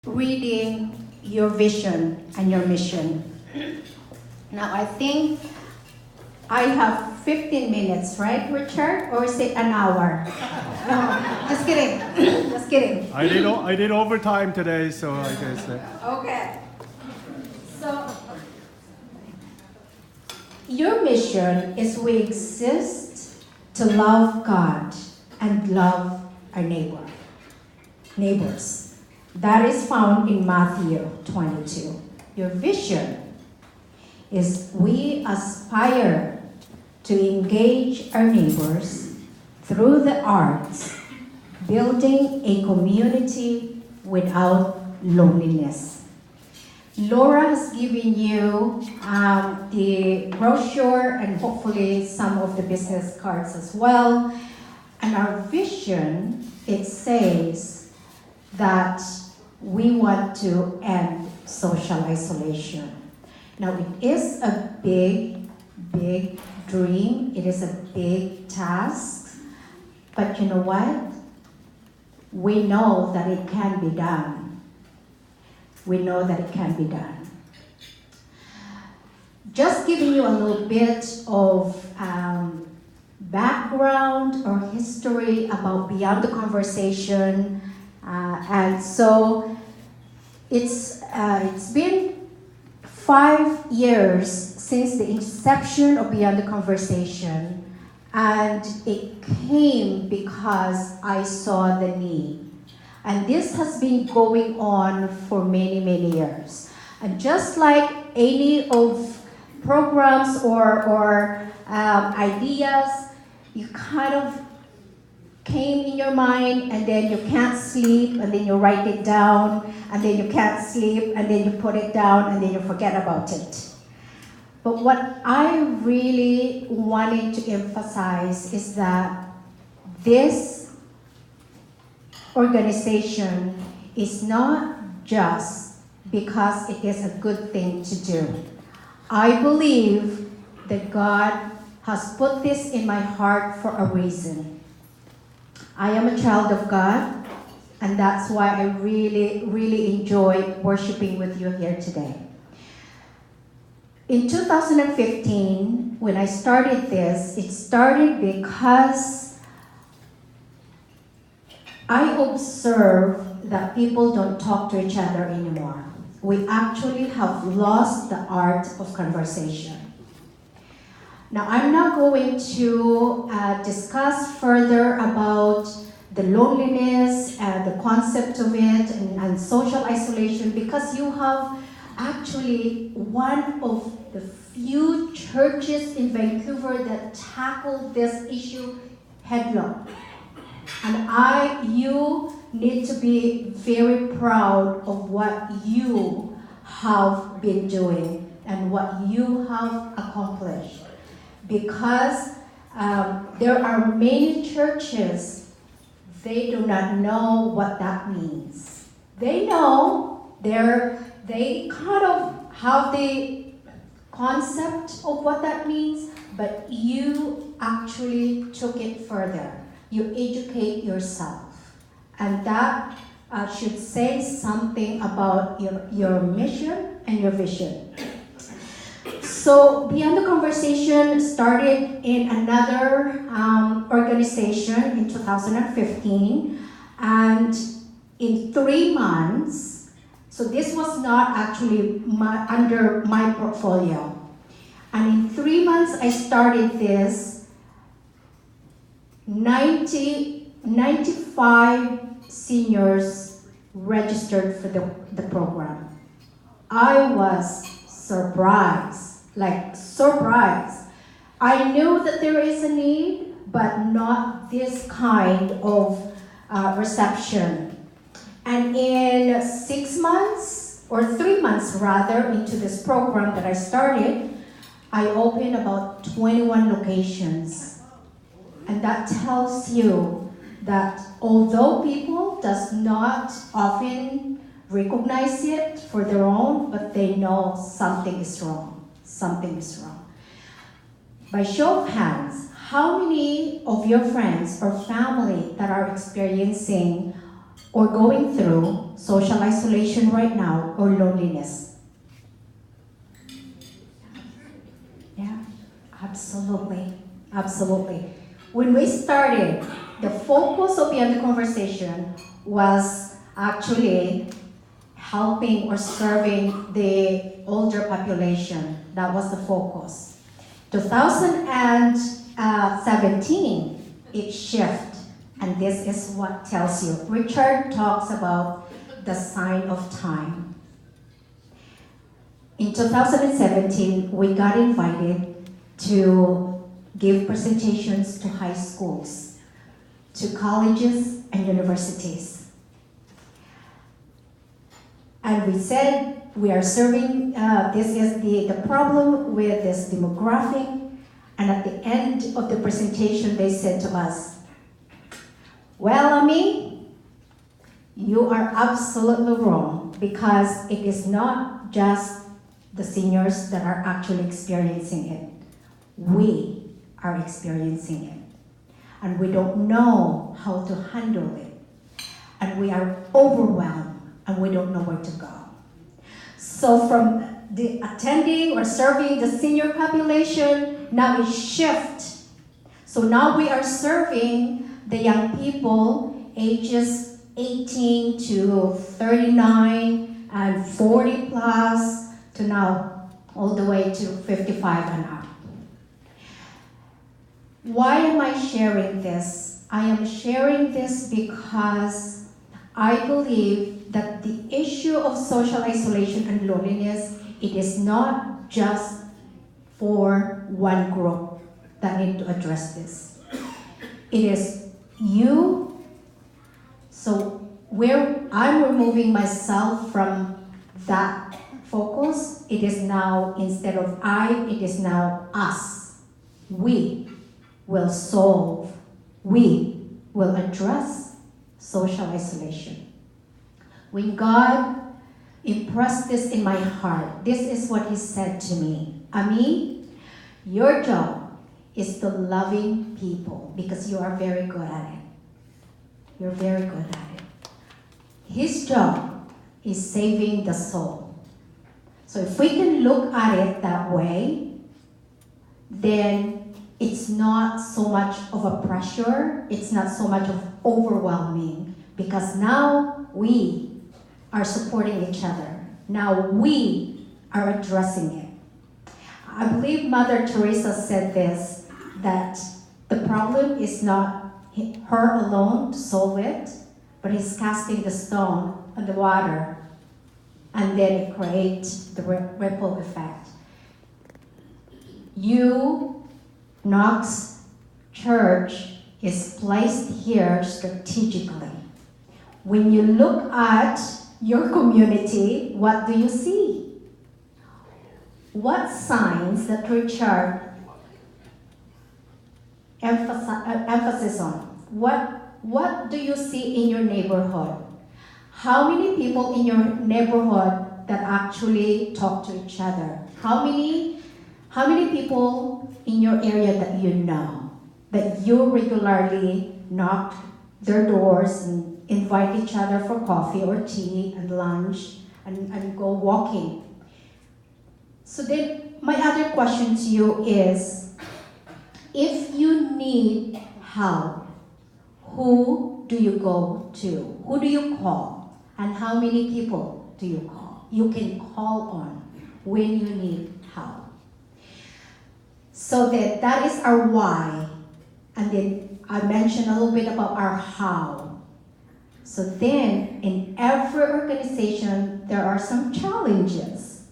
reading your vision and your mission. Now, I think I have 15 minutes, right, Richard? Or is it an hour? No, just kidding. Just kidding. I did overtime today, so I guess. Okay. So, your mission is we exist to love God and love our neighbors. That is found in Matthew 22. Your vision is we aspire to engage our neighbors through the arts, building a community without loneliness. Laura has given you the brochure and hopefully some of the business cards as well. And our vision, it says that we want to end social isolation. Now, it is a big, big dream. It is a big task. But you know what? We know that it can be done. We know that it can be done. Just giving you a little bit of background or history about Beyond the Conversation. And so it's been 5 years since the inception of Beyond the Conversation, and it came because I saw the need. And this has been going on for many, many years. And just like any of programs or ideas, you kind of came in your mind, and then you can't sleep, and then you write it down, and then you can't sleep, and then you put it down, and then you forget about it. But what I really wanted to emphasize is that this organization is not just because it is a good thing to do. I believe that God has put this in my heart for a reason. I am a child of God, and that's why I really, really enjoy worshiping with you here today. In 2015, when I started this, it started because I observe that people don't talk to each other anymore. We actually have lost the art of conversation. Now, I'm not going to discuss further about the loneliness and the concept of it and social isolation, because you have actually one of the few churches in Vancouver that tackled this issue headlong. And you need to be very proud of what you have been doing and what you have accomplished. Because there are many churches, they do not know what that means. They know, they kind of have the concept of what that means, but you actually took it further. You educate yourself. And that should say something about your mission and your vision. So Beyond the Conversation started in another organization in 2015, and in 3 months, so this was not actually under my portfolio, and in 3 months I started this. 95 seniors registered for the program. I was surprised. I knew that there is a need, but not this kind of reception. And in 6 months, or 3 months rather, into this program that I started, I opened about 21 locations. And that tells you that although people does not often recognize it for their own, but they know something is wrong. Something is wrong. By show of hands, how many of your friends or family that are experiencing or going through social isolation right now or loneliness? Yeah, absolutely. Absolutely. When we started, the focus of Beyond the Conversation was actually helping or serving the older population. That was the focus. 2017, it shifted, and this is what tells you. Richard talks about the sign of time. In 2017, we got invited to give presentations to high schools, to colleges and universities. And we said, we are serving, this is the problem with this demographic. And at the end of the presentation, they said to us, well, Amie, you are absolutely wrong, because it is not just the seniors that are actually experiencing it. We are experiencing it. And we don't know how to handle it. And we are overwhelmed, and we don't know where to go. So from the attending or serving the senior population, now it shifts. So now we are serving the young people ages 18 to 39 and 40 plus to now all the way to 55 and up. Why am I sharing this? I am sharing this because I believe that the issue of social isolation and loneliness, it is not just for one group that need to address this. It is you. So where I'm removing myself from that focus, it is now, instead of I, it is now us. We will solve, we will address social isolation. When God impressed this in my heart, this is what He said to me. Amie, your job is to loving people because you are very good at it. You're very good at it. His job is saving the soul. So if we can look at it that way, then it's not so much of a pressure, it's not so much of overwhelming, because now we are supporting each other. Now we are addressing it. I believe Mother Teresa said this, that the problem is not her alone to solve it, but He's casting the stone on the water, and then it creates the ripple effect. You, Knox Church, is placed here strategically. When you look at your community, what do you see? What signs that Richard emphasis on? What do you see in your neighborhood? How many people in your neighborhood that actually talk to each other? How many people in your area that you know, that you regularly knock their doors and invite each other for coffee or tea and lunch and go walking? So then my other question to you is, if you need help, who do you go to? Who do you call? And how many people do you call? You can call on when you need help. So that is our why. And then I mentioned a little bit about our how. So then in every organization, there are some challenges.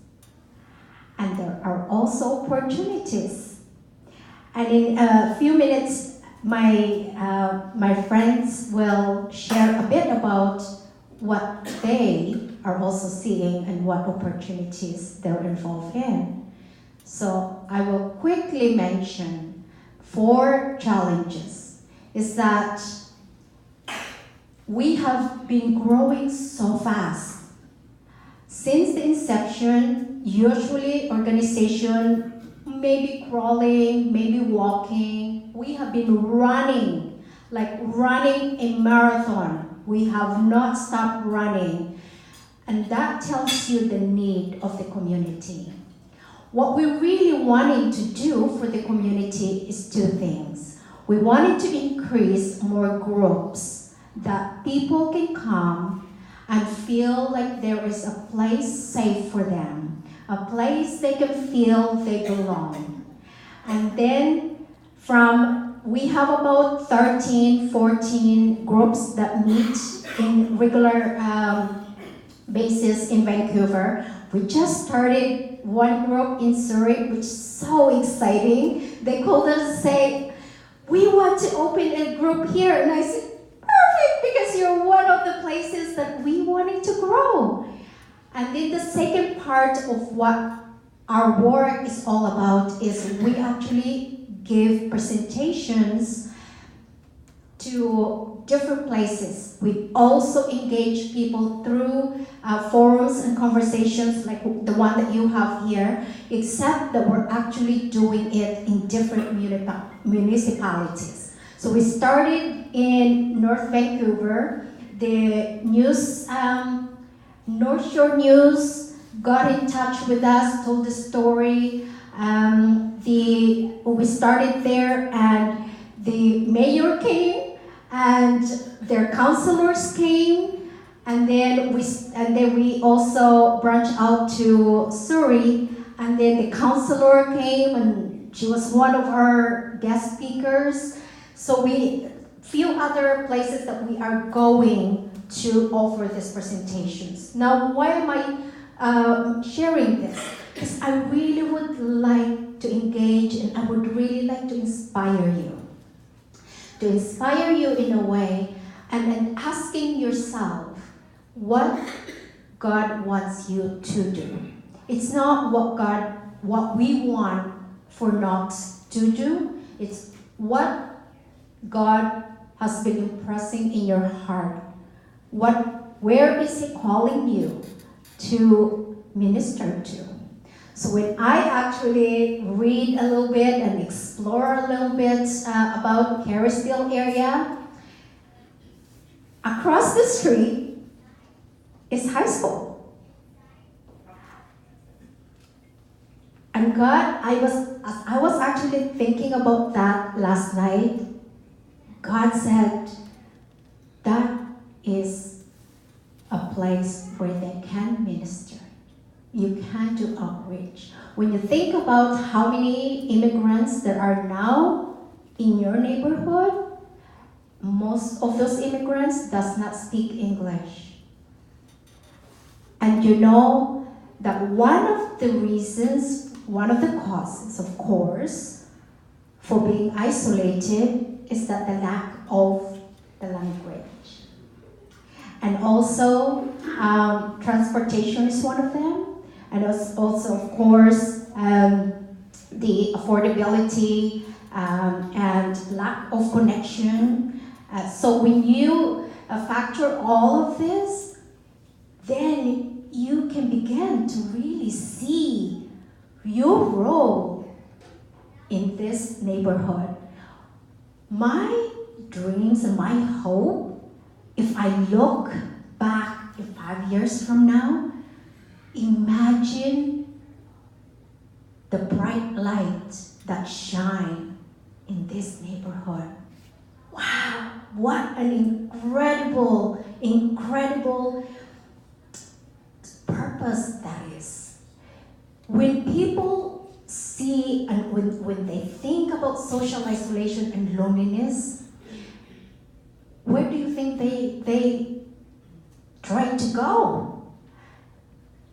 And there are also opportunities. And in a few minutes, my friends will share a bit about what they are also seeing and what opportunities they're involved in. So I will quickly mention 4 challenges. Is that we have been growing so fast. Since the inception, usually organization maybe crawling, maybe walking. We have been running, like running a marathon. We have not stopped running. And that tells you the need of the community. What we really wanted to do for the community is two things. We wanted to increase more groups that people can come and feel like there is a place safe for them, a place they can feel they belong. And then we have about 13, 14 groups that meet in regular basis in Vancouver. We just started one group in Surrey, which is so exciting. They called us and say, we want to open a group here. And I said, perfect, because you're one of the places that we wanted to grow. And then the second part of what our work is all about is we actually give presentations to different places. We also engage people through forums and conversations like the one that you have here, except that we're actually doing it in different municipalities. So we started in North Vancouver. The news, North Shore News got in touch with us, told the story. We started there, and the mayor came, and their councilors came, and then we also branched out to Surrey, and then the councilor came, and she was one of our guest speakers. So we few other places that we are going to offer these presentations. Now, why am I sharing this? Because I really would like to engage, and I would really like to inspire you. To inspire you in a way, and then asking yourself what God wants you to do. It's not what we want for Knox to do. It's what God has been impressing in your heart. Where is He calling you to minister to? So when I actually read a little bit and explore a little bit about Carisville area, across the street is high school. And God, as I was actually thinking about that last night, God said, that is a place where they can minister. You can do outreach. When you think about how many immigrants that are now in your neighborhood, most of those immigrants does not speak English. And you know that one of the reasons, one of the causes, of course, for being isolated is that the lack of the language. And also, transportation is one of them. And also, of course, the affordability and lack of connection. So when you factor all of this, then you can begin to really see your role in this neighborhood. My dreams and my hope, if I look back 5 years from now, imagine the bright light that shine in this neighborhood. Wow, what an incredible, incredible purpose that is. When people see and when they think about social isolation and loneliness, where do you think they try to go?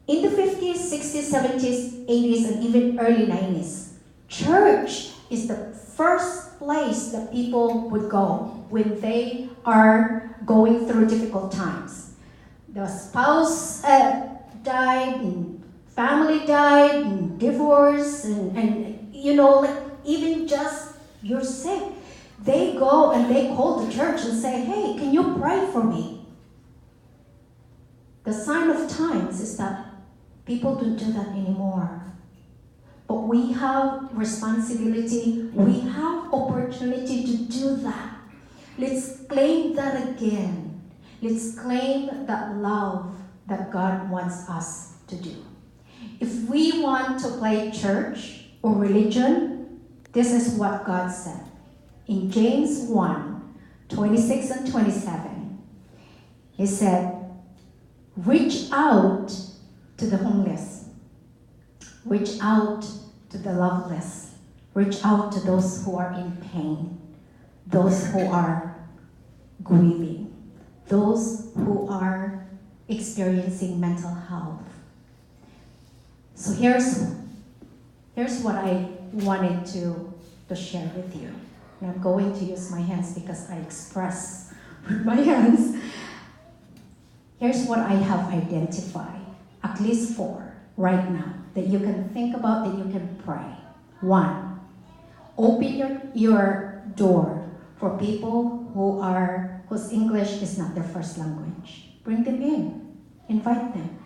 In the 50s, 60s, 70s, 80s, and even early 90s, church is the first place that people would go when they are going through difficult times. The spouse died, and family died, and divorce, and you know, like even just you're sick. They go and they call the church and say, hey, can you pray for me? The sign of times is that people don't do that anymore. But we have responsibility, we have opportunity to do that. Let's claim that again. Let's claim that love that God wants us to do. If we want to play church or religion, this is what God said. In James 1:26 and 27, he said, reach out to the homeless, reach out to the loveless, reach out to those who are in pain, those who are grieving, those who are experiencing mental health. So here's what I wanted to share with you. And I'm going to use my hands because I express with my hands. Here's what I have identified, at least 4 right now, that you can think about, that you can pray. 1, open your door for people whose English is not their first language. Bring them in, invite them.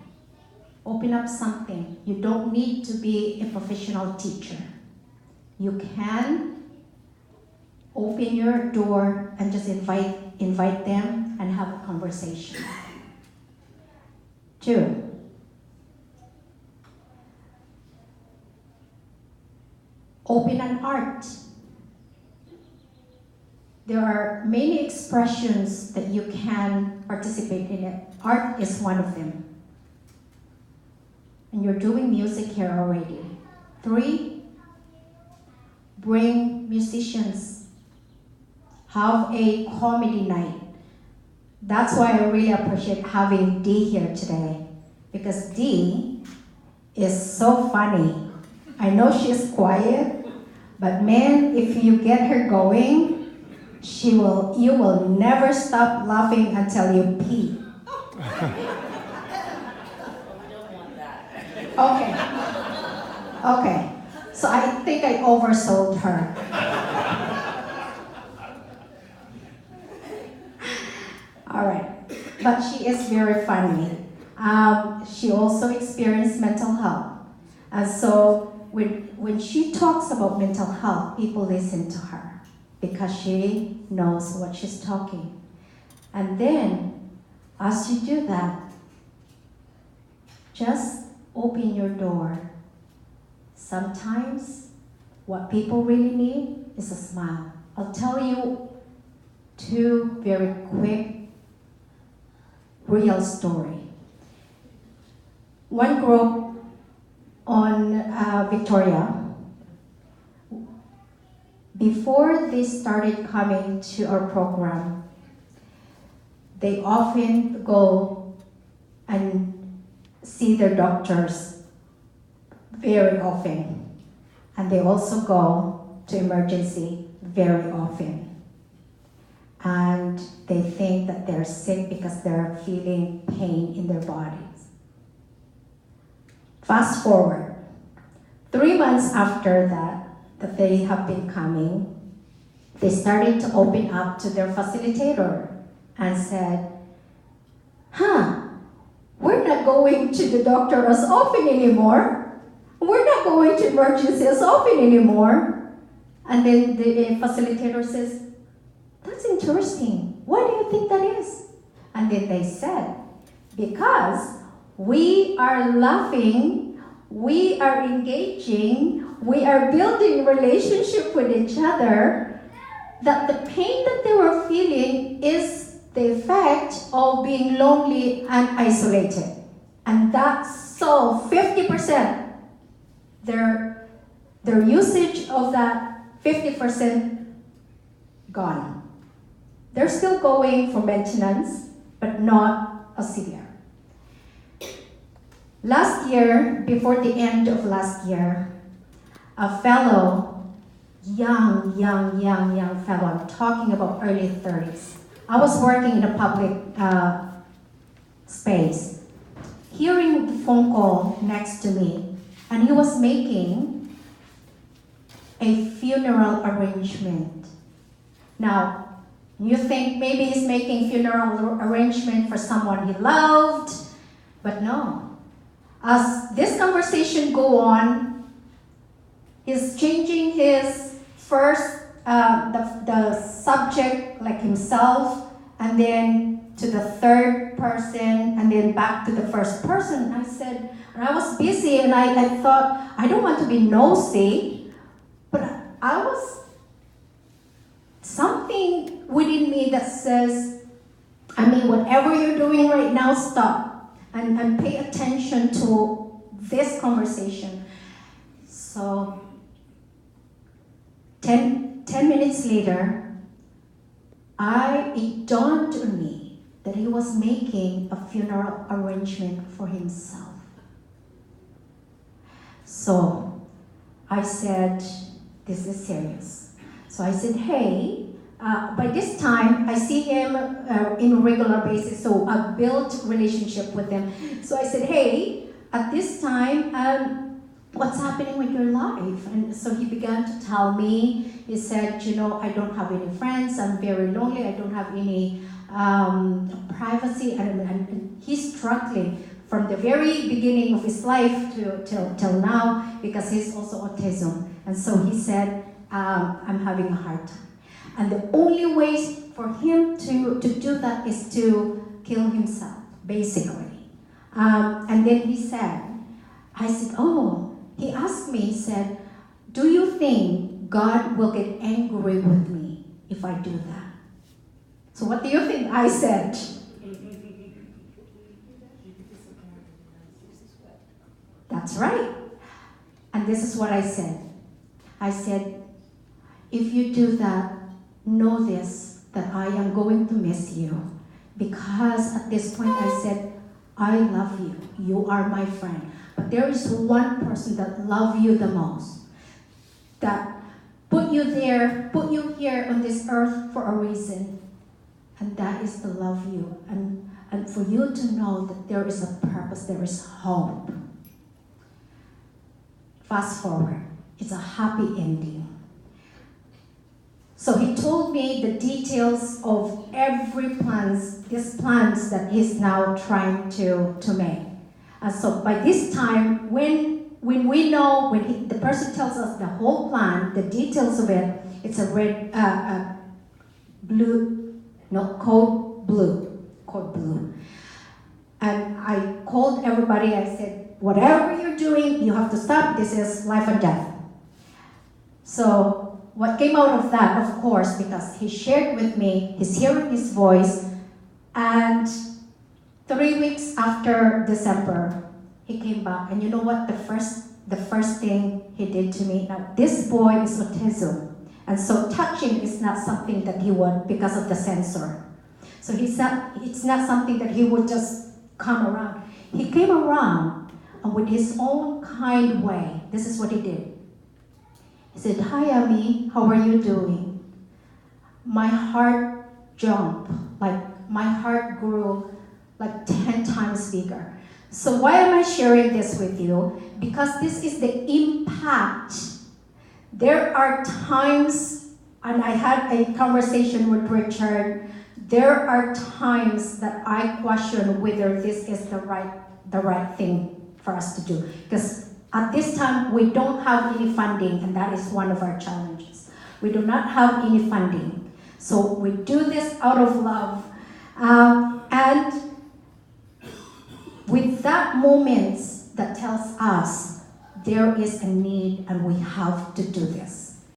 Open up something. You don't need to be a professional teacher. You can open your door and just invite them and have a conversation. 2, open an art. There are many expressions that you can participate in it. Art is one of them. And you're doing music here already. 3, bring musicians. Have a comedy night. That's why I really appreciate having Dee here today. Because Dee is so funny. I know she's quiet, but man, if you get her going, you will never stop laughing until you pee. Okay. So I think I oversold her. All right. But she is very funny. She also experienced mental health. And so when she talks about mental health, people listen to her because she knows what she's talking. And then, as you do that, just open your door. Sometimes, what people really need is a smile. I'll tell you 2 very quick, real story. One group on Victoria, before they started coming to our program, they often go and see their doctors very often. And they also go to emergency very often. And they think that they're sick because they're feeling pain in their bodies. Fast forward, 3 months after that they have been coming, they started to open up to their facilitator and said, we're not going to the doctor as often anymore. We're not going to emergency as often anymore. And then the facilitator says, that's interesting. Why do you think that is? And then they said, because we are laughing, we are engaging, we are building relationship with each other, that the pain that they were feeling is the effect of being lonely and isolated. And that's so 50%. Their usage of that 50% gone. They're still going for maintenance, but not as severe. Last year, before the end of last year, a fellow, young fellow, I'm talking about early 30s. I was working in a public space, hearing the phone call next to me, and he was making a funeral arrangement. Now, you think maybe he's making funeral arrangement for someone he loved, but no. As this conversation go on, he's changing his first, the subject like himself, and then to the third person, and then back to the first person. I said, and I was busy, and I thought, I don't want to be nosy, but I was something within me that says, I mean, whatever you're doing right now, stop and pay attention to this conversation. So 10 minutes later, it dawned on me that he was making a funeral arrangement for himself. So I said, this is serious. So I said, hey, by this time, I see him in a regular basis, so I built relationship with him. So I said, hey, at this time, what's happening with your life? And so he began to tell me, he said, I don't have any friends, I'm very lonely, I don't have any privacy, and he's struggling from the very beginning of his life till now, because he's also autism. And so he said, I'm having a hard time. And the only way for him to do that is to kill himself, basically. And then he said, he asked me, he said, do you think God will get angry with me if I do that? So what do you think I said? That's right. And this is what I said. I said, if you do that, know this, that I am going to miss you. Because at this point I said, I love you. You are my friend. But there is one person that loves you the most. That put you there, put you here on this earth for a reason. And that is to love you. And for you to know that there is a purpose, there is hope. Fast forward. It's a happy ending. So he told me the details of these plans that he's now trying to make. And so by this time, when we know, the person tells us the whole plan, the details of it, it's a code blue. And I called everybody, I said, whatever you're doing, you have to stop. This is life and death. So what came out of that, of course, because he shared with me, he's hearing his voice, and 3 weeks after December, he came back, and you know what the first thing he did to me? Now, this boy is autism, and so touching is not something that he would, because of the sensor. So it's not something that he would just come around. He came around, and with his own kind way, this is what he did. He said, hi, Amie, how are you doing? My heart jumped, like my heart grew like 10 times bigger. So why am I sharing this with you? Because this is the impact. There are times, and I had a conversation with Richard, there are times that I question whether this is the right thing for us to do. Because at this time, we don't have any funding, and that is one of our challenges. We do not have any funding. So we do this out of love. And with that moment that tells us there is a need and we have to do this.